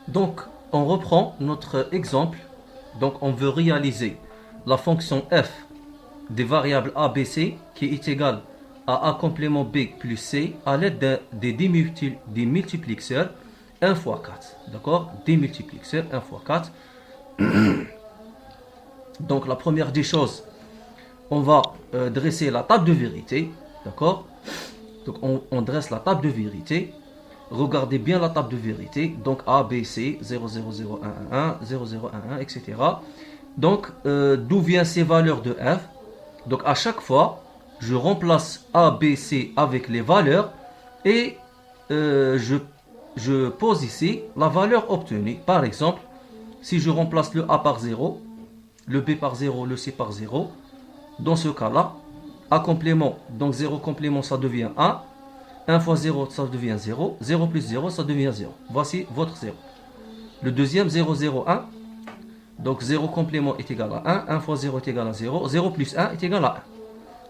Donc, on reprend notre exemple. Donc, on veut réaliser la fonction f des variables a, b, c qui est égale à a complément b plus c à l'aide des multiplixeurs 1 fois 4. D'accord? Des multiplixeurs 1 fois 4. Donc, la première des choses, on va dresser la table de vérité. D'accord? Donc, on dresse la table de vérité. Regardez bien la table de vérité. Donc A, B, C, 0, 0, 0, 1, 1, 1, 0, 0, 1, 1, etc. Donc d'où viennent ces valeurs de f? Donc à chaque fois, je remplace A, B, C avec les valeurs et je pose ici la valeur obtenue. Par exemple, si je remplace le A par 0, le B par 0, le C par 0, dans ce cas-là, A complément, donc 0 complément, ça devient 1. 1 fois 0, ça devient 0. 0 plus 0, ça devient 0. Voici votre 0. Le deuxième, 0, 0, 1. Donc 0 complément est égal à 1. 1 fois 0 est égal à 0. 0 plus 1 est égal à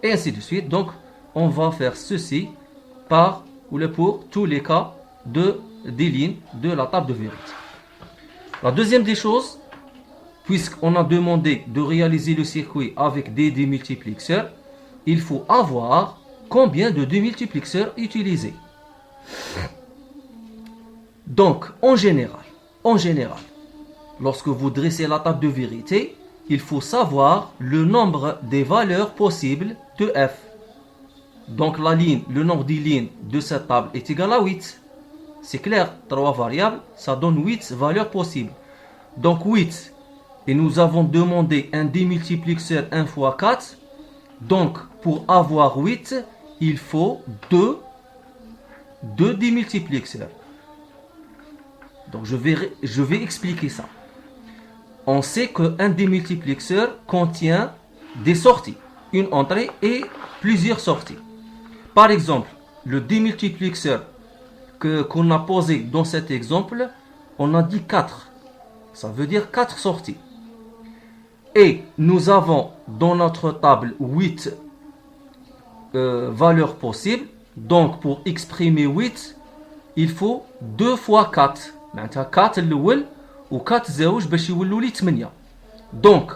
1. Et ainsi de suite. Donc on va faire ceci par ou pour tous les cas des lignes de la table de vérité. La deuxième des choses, puisqu'on a demandé de réaliser le circuit avec des démultiplixeurs, il faut avoir combien de démultiplixeurs utiliser. Donc, en général, lorsque vous dressez la table de vérité, il faut savoir le nombre des valeurs possibles de f. Donc, le nombre des lignes de cette table est égal à 8. C'est clair, 3 variables, ça donne 8 valeurs possibles. Donc, 8, et nous avons demandé un démultiplixeur 1 fois 4. Donc, pour avoir 8, il faut deux démultiplixeurs. Donc je vais expliquer ça. On sait qu'un démultiplixeur contient des sorties, une entrée et plusieurs sorties. Par exemple, le démultiplixeur qu'on a posé dans cet exemple, on a dit 4. Ça veut dire 4 sorties. Et nous avons dans notre table 8 valeurs possibles. Donc pour exprimer 8, il faut 2 fois 4. معناتها 4 الاول و 4 زوج باش يولوا لي 8. Donc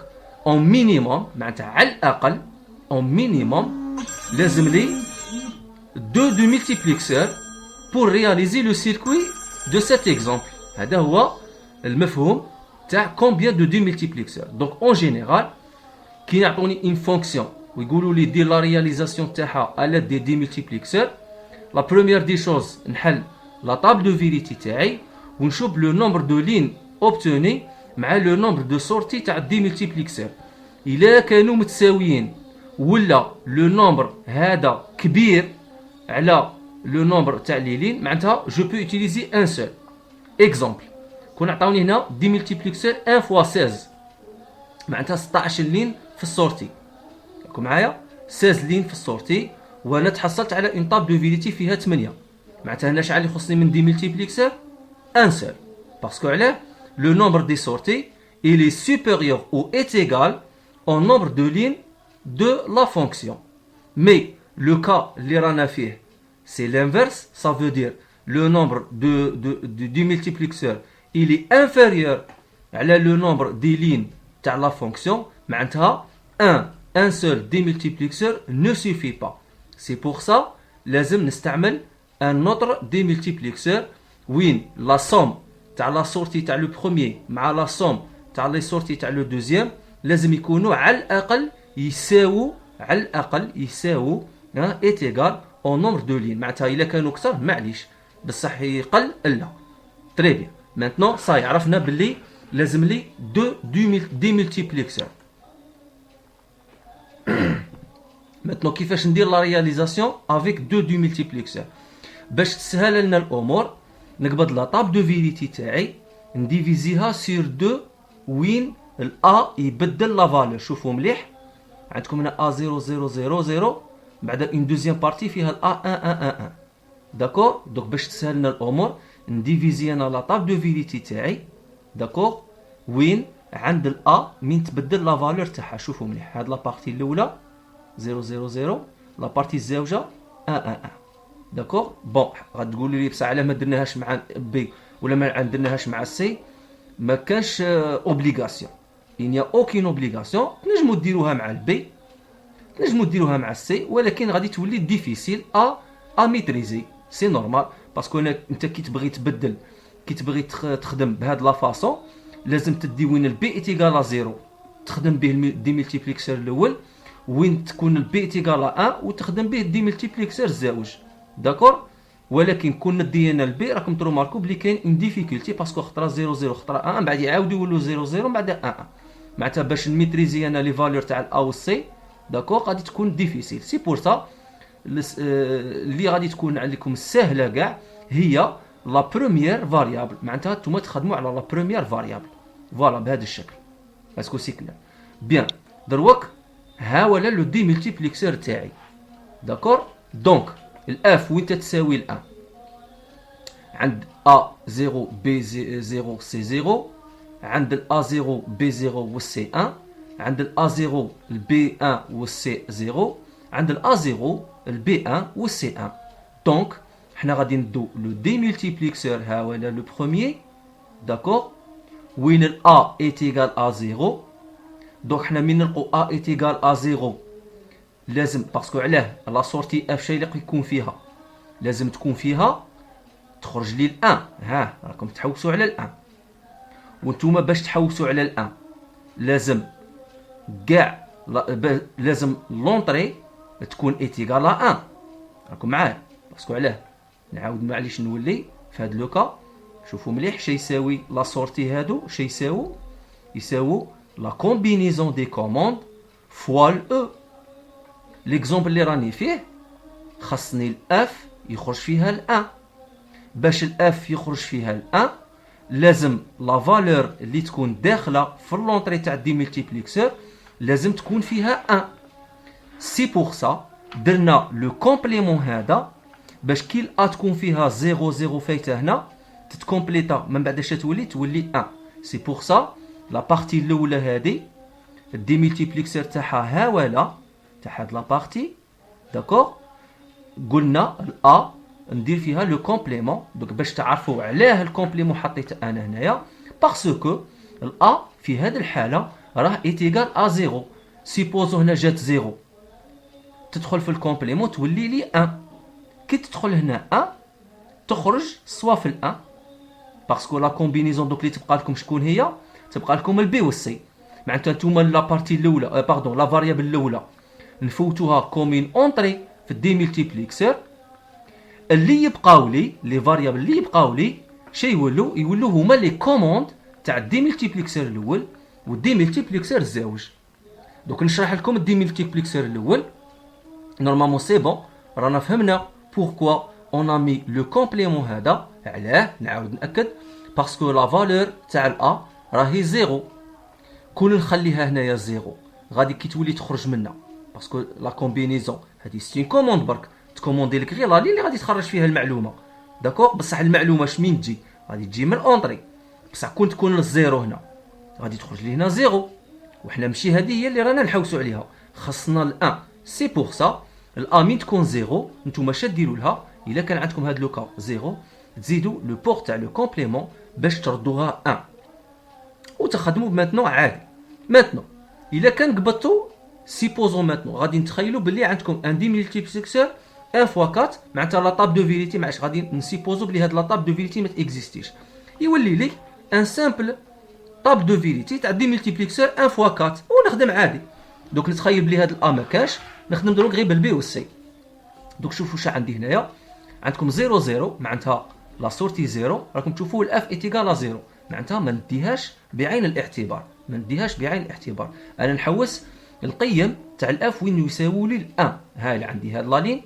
en minimum معناتها على الاقل en minimum لازم لي 2 de multiplexeurs pour réaliser le circuit de cet exemple. هذا هو المفهوم تاع combien de démultiplexeurs. Donc en général كي يعطوني une fonction ويقولوا لي دير la réalisation تاعها à l'aide des démultiplexeurs, la première des choses نحل la table de vérité تاعي ونشوف le nombre de lignes obtenues مع le nombre de sorties تاع démultiplexeur. إلا كانوا متساويين ولا le nombre هذا كبير على le nombre تاع les lignes معناتها je peux utiliser un seul. Exemple, كون عطاوني هنا démultiplexeur 1 fois 16 معناتها 16 لين في السورتي. راكم معايا 16 لين في السورتي وانا تحصلت على اون طاب دو فيريتي فيها 8. معناتها هنا شحال يخصني من démultiplexeur un seul. Parce que là, le nombre des sorties il est supérieur ou est égal au nombre de lignes de la fonction. Mais le cas l'Iranafih, c'est l'inverse, ça veut dire le nombre du multiplexeur il est inférieur à le nombre des lignes de la fonction. معناتها un seul démultiplexeur ne suffit pas. C'est pour ça لازم نستعمل un autre démultiplexeur وين la somme تاع la sortie تاع le premier مع la somme تاع les sorties تاع le deuxième لازم يكونوا على الأقل يساووا est égal au nombre de lignes. معناتها إلا كانوا كثر معليش بصح يقل لا. Très bien. Maintenant ça عرفنا باللي لازم لي deux démultiplexeurs. Maintenant كيفاش ندير la réalisation avec deux démultiplexeurs. باش تسهل لنا الامور نقبض لا طاب دو فيريتي تاعي نديفيزيها سير دو وين الا يبدل لا فالور. شوفوا مليح عندكم هنا ا 0 0 0 0 بعد اون دوزيام بارتي فيها ا 1 1 1 1. داكور دونك باش تسهل لنا الامور نديفيزي انا لا طاب دو فيريتي تاعي داكور وين عند الا من تبدل لا فالور تاعها. شوفوا مليح هاد لا بارتي الاولى 0 0 0 لا بارتي الزوجه 1 1 1. داكور بون غتقولوا لي بصح علاه ما درناهاش مع بي ولا ما درناهاش مع السي ما كانش اوبليغاسيون. il n'y a aucune obligation. تنجموا ديروها مع البي، تنجموا ديروها مع السي، ولكن غادي تولي ديفيسيل ا ميتريزي. سي نورمال باسكو انت كي تبغي تبدل، كي تبغي تخدم بهاد لا فاصون لازم تدي وين البي ايتيغال زيرو تخدم به الديملتيبليكسور الاول، وين تكون البي ايتيغال 1 وتخدم به الديملتيبليكسور الزوج. داكور. ولكن كنا دينا البي راكم تروماركو بلي كاين ان ديفيكولتي باسكو خطره 0 0 خطره 1 من بعد يعاودوا يولوا 0 0 من بعد 1 معناتها باش نميتريزي انا لي فالور تاع الا و سي. داكور. غادي تكون ديفيسيل. سي بور سا اللي غادي تكون عليكم سهله كاع هي لا بروميير فاريابل، معناتها نتوما تخدموا على لا بروميير فاريابل. فوالا بهذا الشكل. اسكو سي كلير؟ بيان. دروك ها ولا لو دي ملتيبليكسور تاعي. داكور. دونك الاف وين تتساوي الان عند A0 B0 C0، عند الA0 B0 والC1، عند الA0 الB1 والC0، عند الA0 الB1 والC1. دونك حنا غادي ندو لو ديمولتيبليكسور ها ولا لو بروميير. داكور. وين A ايتيغال A0. دونك حنا من نلقو A ايتيغال A0 لازم باسكو علاه لا سورتي اف شي اللي يكون فيها لازم تكون فيها تخرج لي الان. ها راكم تحوسوا على الان، وانتوما باش تحوسوا على الان لازم كاع لازم لونطري تكون ايتيغال 1. راكم معايا؟ باسكو علاه نعاود معليش نولي في هذا لوكا. شوفوا مليح شي يساوي لا سورتي هادو شي يساووا لا كومبينيزون دي كوموند فوا الاو. ليكزومبل اللي راني فيه خاصني الاف يخرج فيها الان. باش الاف يخرج فيها الان لازم لا فالور اللي تكون داخله في اللونطري تاع الديمولتيبليكسور لازم تكون فيها 1. سي بور سا درنا لو كومبليمون هذا باش كي الأ تكون فيها 0 0 فايته هنا تتكومبليتا من بعد اش تولي 1. سي بور سا لا بارتي الاولى هذه الديمولتيبليكسور تاعها ها ولا تاع هاد لا بارتي. داكور. قلنا الأ ندير فيها لو كومبليمون. دونك باش تعرفوا علاه الكومبليمون حطيت انا هنايا باسكو الأ في هذه الحاله راه ايتيغال A0. سيبوزو هنا جات 0 تدخل في الكومبليمون تولي لي 1. كي تدخل هنا 1 تخرج سوا في ال1 باسكو لا كومبينيزون دوك اللي تبقى لكم شكون هي؟ تبقى لكم البي والسي. معناتها نتوما لا بارتي الاولى باردون لا فاريابل الاولى نفوتوها كومين اونطري في الديمولتيبليكسور. اللي يبقاو لي لي فاريابل اللي يبقاو لي شي يولوا هما لي كوموند تاع الديمولتيبليكسور الاول والديمولتيبليكسور الزوج. دوك نشرح لكم الديمولتيبليكسور الاول. نورمالمون سي بون رانا فهمنا بوركوا اون ا مي لو كومبليمون هذا. علاه نعاود ناكد باسكو لا فالور تاع الأ راهي 0. كون نخليها هنايا 0 غادي كي تولي تخرج منا باسكو لا كومبينيزون هذه سي كوموند برك تكوموندي لك غير لا لين اللي غادي تخرج فيها المعلومه. داكوغ. بصح المعلومه شمين تجي؟ غادي تجي من اونطري. بصح كون تكون الزيرو هنا غادي تخرج لي هنا 0 وحنا ماشي هذه هي اللي رانا نحوسوا عليها. خاصنا الان. سي بور سا الأ مين تكون 0 نتوما اش ديروا لها؟ الا كان عندكم هاد لوكا 0 تزيدوا لو بور تاع لو كومبليمون باش تردوها 1 وتخدموا ماتنو عادي. ماتنو الا كان قبضتوا سيبوزون ماتنو غادي نتخيلوا باللي عندكم ان ديمولتيبليكسور 1 فوا 4 معناتها لا طاب دو فيريتي. معاش غادي نسيبوزو بلي هاد لا طاب دو فيريتي ما تيكزيستيش، يولي لي ان سامبل طاب دو فيريتي تاع ديمولتيبليكسور 1 فوا 4 ونخدم عادي. دوك نتخيل بلي هاد الأ ما كاش نخدم دروك غير بالبي والسي. دوك شوفوا واش عندي هنايا. عندكم 0 0 معناتها لا سورتي 0 راكم تشوفوا الاف ايتيغال 0 معناتها ما نديهاش بعين الاعتبار. انا نحوس القيم تاع الاف وين يساووا لي الان. ها اللي عندي هاد لالين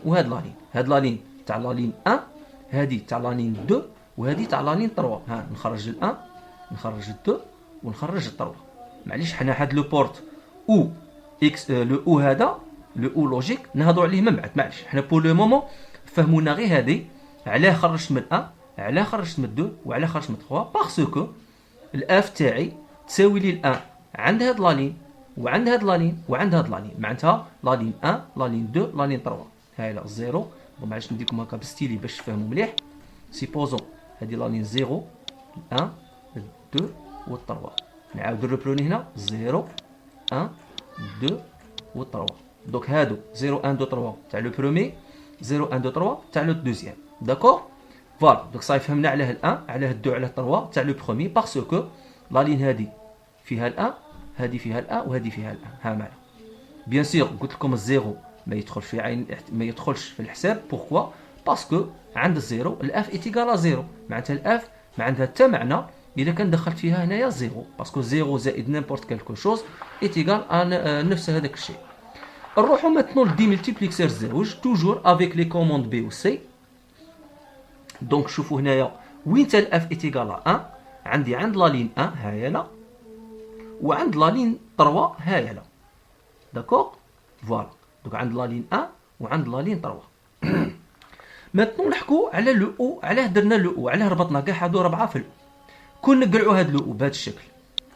وهاد لالين. هاد لالين تاع لالين 1 هادي تاع لالين 2 وهادي تاع لالين 3. ها نخرج الان نخرج 2 ونخرج 3. معليش حنا هاد لو بورت او اكس لو او هذا لو او لوجيك نهضروا عليه من بعد. معليش حنا بور لو مومون فهمونا غير هادي علاه خرجت من 1 علاه خرجت من 2 وعلاه خرجت من 3 باسكو الاف تاعي تساوي لي الان عند هاد لالين وعند هاد لالين وعند هاد لالين. معناتها لالين 1 لالين 2 لالين 3. هاي لا 0. معليش نديكم هكا بستيلي باش تفهموا مليح. سيبوزون هذه لا لين 0 1 2 و 3 نعاودو نربروني هنا 0 1 2 و 3 دونك هادو 0 1 2 3 تاع لو برومي 0 1 2 3 تاع لو دوزيام داكور فوالا دونك صافي فهمنا علاه الان علاه الدو علاه 3 تاع لو برومي باسكو لا لين هادي فيها الان هادي فيها الان وهادي فيها الان ها معنا بيان سور قلت لكم الزيرو ما يدخلش في عين ما يدخلش في الحساب بوركوا باسكو عند الزيرو الاف ايتيغال زيرو معناتها الاف ما عندها حتى معنى اذا كان دخلت فيها هنايا زيرو باسكو زيرو زائد نيمبورت كالكو شوز ايتيغال نفس هذاك الشيء نروحو ماتنو لدي ملتيبليكسور زوج توجور افيك لي كوموند بي و سي دونك شوفوا هنايا وين تا الاف ايتيغال 1 عندي عند لا لين 1 هاهي انا وعند لا لين 3 هاهي انا داكوغ فوالا دونك عند لا لين 1 وعند لا لين 3 ماتنو نحكو على لو او علاه درنا لو او علاه ربطنا كاع هادو 4 في الاو كون نقلعو هاد لو او بهاد الشكل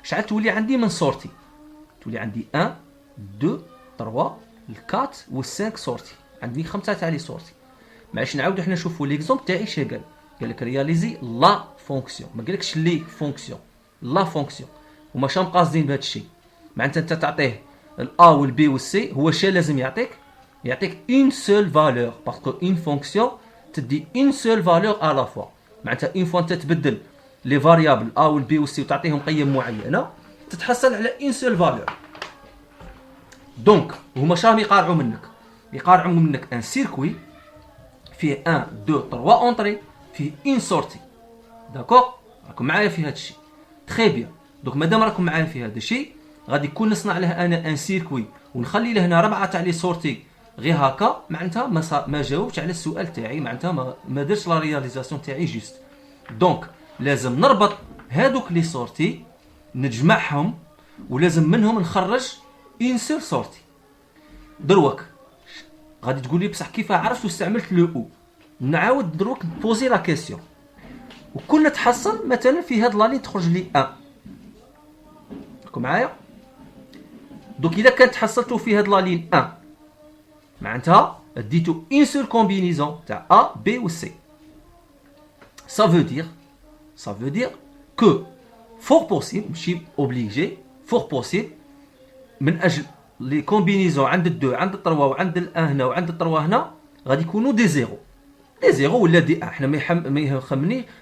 شحال تولي عندي من سورتي تولي عندي 1 2 3 4 و 5 سورتي عندي 5 تاع لي سورتي معليش نعاودو حنا نشوفو ليكزومبل تاعي اش قال لك رياليزي لا فونكسيون ما قالكش لي فونكسيون لا فونكسيون هما شام قاصدين بهذا الشيء معناتها انت تعطيه الا والبي والسي هو شا لازم يعطيك اون سول فالور باسكو اون فونكسيون تدي اون سول فالور ا لا فوا معناتها اون فوا انت تبدل لي فاريابل ا والبي والسي وتعطيهم قيم معينه تتحصل على اون سول فالور دونك هما شام يقارعوا منك ان سيركوي فيه 1 2 3 اونطري فيه اون سورتي داكوغ راكم معايا في هذا الشيء تري بيان دونك مادام راكم معايا في هذا الشيء غادي يكون نصنع له انا ان سيركوي ونخلي له هنا 4 تاع لي سورتي غير هكا معناتها ما جاوبتش على السؤال تاعي معناتها ما درتش لا رياليزاسيون تاعي جوست دونك لازم نربط هادوك لي سورتي نجمعهم ولازم منهم نخرج اون سول سورتي دروك غادي تقول لي بصح كيف عرفت واستعملت لو او نعاود دروك بوزي لا كيسيون وكل نتحصل مثلا في هاد لا لين تخرج لي 1 راكم معايا دونك الا كانت حصلتو في هاد لا لين 1 معناتها ديتو اون سول كومبينيزون تاع ا بي و سي ça veut dire que fort possible ماشي اوبليجي fort possible من اجل لي كومبينيزون عند الدو عند الطروا وعند الان هنا وعند الطروا هنا غادي يكونوا دي زيرو ولا دي احنا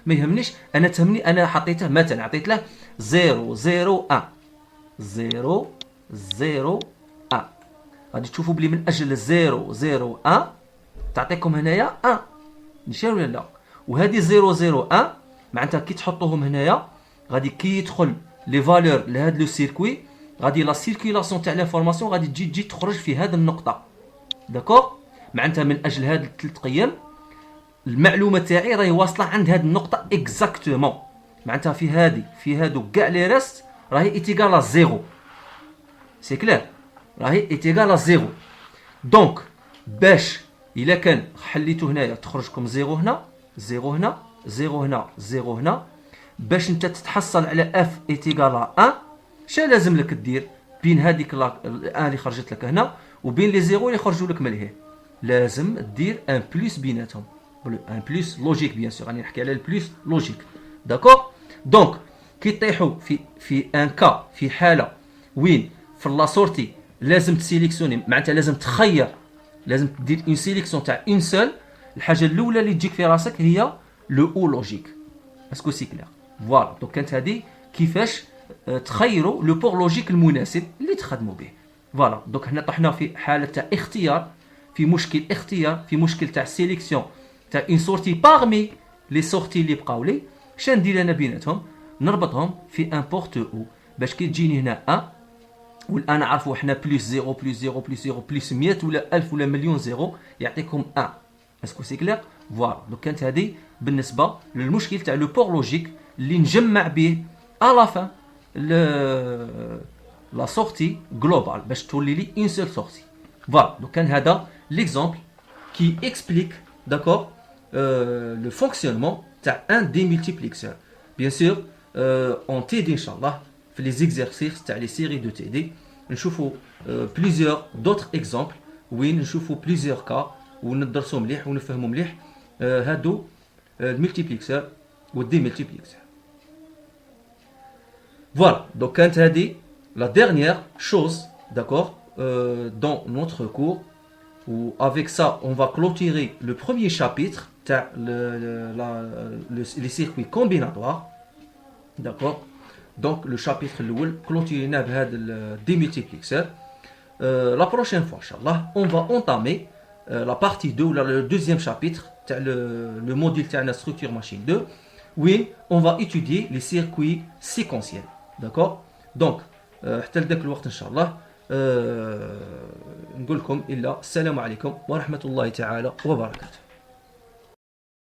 ما يهمنيش انا تهمني انا حطيته مثلا عطيت له 0 0 1 0 0 1 غادي تشوفوا بلي من اجل 0 0 1 تعطيكم هنايا 1 نشير ولا لا وهذه 0 0 1 معناتها كي تحطوهم هنايا غادي كي يدخل لي فالور لهذا لو سيركوي غادي لا سيركيلاسيون تاع لافورماسيون غادي تجي تخرج في هذه النقطه داكوغ معناتها من اجل هاد الثلاث قيم المعلومه تاعي راهي واصله عند هذه النقطه اكزاكتومون معناتها في هادو كاع لي ريست راهي ايتيغال زيرو سي كلير راهي ايتيغال زيرو دونك باش الا كان حليتو هنايا تخرجكم زيرو هنا زيرو هنا زيرو هنا زيرو هنا باش انت تتحصل على اف ايتيغال 1 شا لازم لك دير بين هذيك الان اللي خرجت لك هنا وبين لي زيرو اللي خرجوا لك من هنا لازم دير ان بلس بيناتهم ان بلس لوجيك بيان سور راني نحكي على البلس لوجيك داكوغ دونك كي طيحوا في ان كا في حاله وين في لا سورتي لازم تسيليكسيوني معناتها لازم تخير لازم دير اون سيليكسيون تاع اون سول الحاجه الاولى اللي تجيك في راسك هي لو او لوجيك اسكو سي كلير فوالا دونك كانت هذه كيفاش تخيروا لو بور لوجيك المناسب اللي تخدموا به فوالا دونك حنا طحنا في حاله تاع اختيار في مشكل تاع سيليكسيون تاع اون سورتي باغمي لي سورتي اللي بقاو لي شنو ندير انا بيناتهم نربطهم في ان بورت او باش كي تجيني هنا 1 والان نعرفوا حنا بلس 0 بلس 0 بلس 0 بلس 100 ولا 1000 ولا مليون زيرو يعطيكم 1 اسكو سي كلير فوالا دونك كانت هذه بالنسبه للمشكل تاع لو بور لوجيك اللي نجمع به على فان لا سورتي جلوبال باش تولي لي اون سول سورتي فوالا دونك كان هذا ليكزامبل كي اكسبليك داكور لو فونكسيونمون تاع ان ديمولتيبليكسور بيان سور اون تي دي ان شاء الله في لي زيكزارسيس تاع لي سيري دو تي دي نشوفوا بليزيور دوطر اكزامبل وين نشوفوا بليزيور كا وندرسوا مليح ونفهموا مليح هادو الملتيبليكسور ou démultiplexer. Voilà, donc quand tu dit la dernière chose, d'accord, dans notre cours, où avec ça on va clôturer le premier chapitre, les circuits combinatoires, d'accord. Donc le chapitre clôturé avec le démultiplexeur. La prochaine fois, Inch'Allah, on va entamer la partie 2, ou le deuxième chapitre, le module de la structure machine 2, où on va étudier les circuits séquentiels. D'accord. Donc, حتى لذاك الوقت إن شاء الله نقول لكم إلا السلام عليكم ورحمة الله تعالى وبركاته.